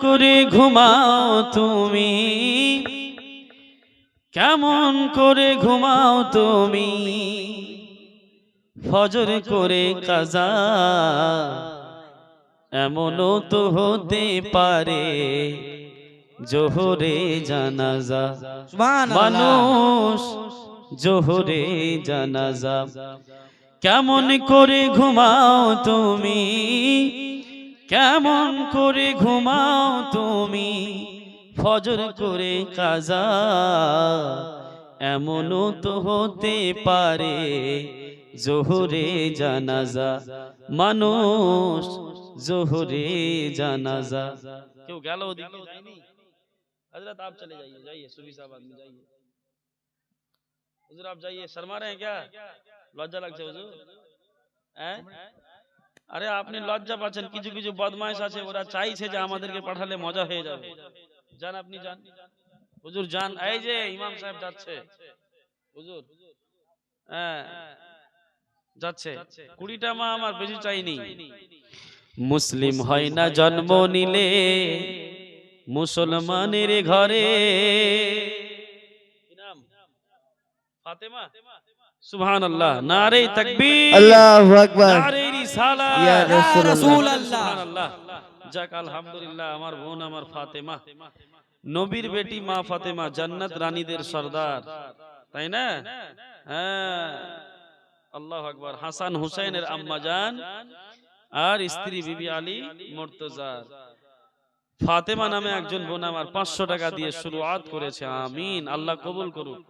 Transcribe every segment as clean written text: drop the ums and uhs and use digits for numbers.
করে ঘুমাও তুমি, কেমন করে ঘুমাও তুমি, ফজর করে কাজা এমনও তো হতে পারে জোহরে জানাজা। মানুষ জোহরে জানাজা, কেমন করে ঘুমাও তুমি, কেমন করে ঘুমাও তুমি, ফজর করে কাজা এমনও তো হতে পারে জোহরে জানাজা। মানুষ জোহরে জানাজা। কেউ গেল ওদিকে যায়নি? हजरत आप चले जाइए, जाइए सुबह साहब आदमी जाइए। हुजूर आप जाइए, शर्मा रहे हैं क्या? लज्जा लगছে হুজুর? हैं? আরে আপনি লজ্জা পাচ্ছেন, কিছু কিছু বদমাইশ আছে ওরা চাইছে যে আমাদেরকে পাঠালে মজা হয়ে যাবে। যান আপনি যান, হুজুর যান। এই যে ইমাম সাহেব যাচ্ছে, হুজুর হ্যাঁ যাচ্ছে। 20টা মা আমার বেশি চাইনি। মুসলিম হয় না জন্ম নিলে মুসলমানের ঘরে। কি নাম? ফাতেমা। সুবহানাল্লাহ, নারে তাকবীর, আল্লাহু আকবার, নারে রিসালাত, ইয়া রাসূলুল্লাহ। সুবহানাল্লাহ। যাক আলহামদুলিল্লাহ, আমার বোন আমার ফাতেমা, নবীর বেটি মা ফাতেমা, জান্নাত রানীদের সরদার, তাই না? হ্যাঁ, আল্লাহু আকবার। হাসান হুসাইনের আম্মা জান আর স্ত্রী বিবি আলী মুর্তজার। ফাতেমা নামে একজন বোন আমার 500 টাকা দিয়ে শুরুআত করেছে। আমিন, আল্লাহ কবুল করুক।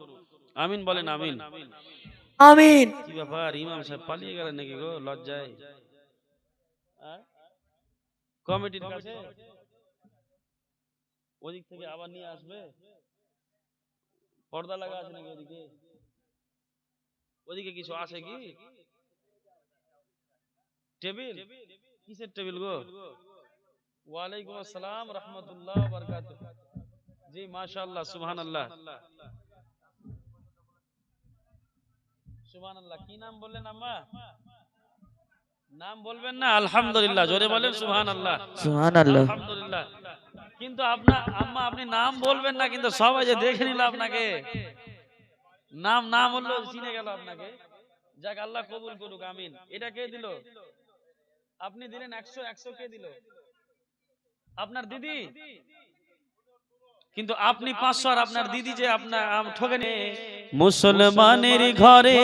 আমিন বলেন, আমিন আমিন। কি ব্যাপার, ইমাম সাহেব পালিয়ে গেলেন নাকি গো লজ্জায়? কমিটির কাছে ওদিক থেকে আবার নিয়ে আসবে। পর্দা লাগা আছে নাকি ওদিকে? ওদিকে কিছু আছে কি? টেবিল? কিসের টেবিল গো? ওয়ালাইকুম আসসালাম রাহমাতুল্লাহ ওয়া বারাকাতুহু। জি মাশাআল্লাহ, সুবহানাল্লাহ সুবহানাল্লাহ। কি নাম বললেন আম্মা? নাম বলবেন না? আলহামদুলিল্লাহ, জোরে বলেন সুবহানাল্লাহ। সুবহানাল্লাহ। আলহামদুলিল্লাহ। কিন্তু আপনার আম্মা আপনি নাম বলবেন না, কিন্তু সবাই যে দেখে নিল আপনাকে, নাম না বললেও চিনে গেল আপনাকে। যাক আল্লাহ কবুল করুক, আমিন। এটা কে দিল? আপনি দিলেন 100, 100 কে দিল? আপনার দিদি। কিন্তু আপনি 500 আর আপনার দিদি যে আপনার ঠকেন। মুসলমানের ঘরে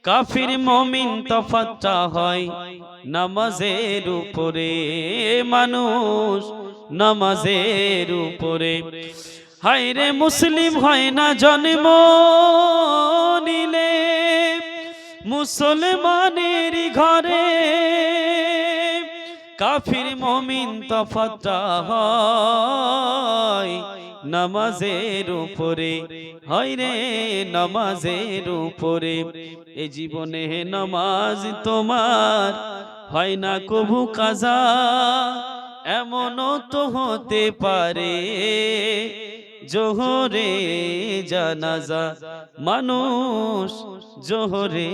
কাফির মুমিন তফাৎটা হয় নামাজের উপরে। মানুষ নামাজের উপরে। হায় রে মুসলিম হয় না জন্ম নিলে মুসলমানের ঘরে, কাফির মুমিন তফাৎটা হয় নামাজের উপরে। হয় রে নামাজের উপরে। এই জীবনে নামাজ তোমার হয় না কবু কাজা, এমনও তো হতে পারে জোহরে জানাজা। মানুষ জোহরে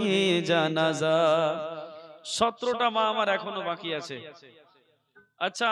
জানাজা। 17টা মা আমার এখনো বাকি আছে। আচ্ছা।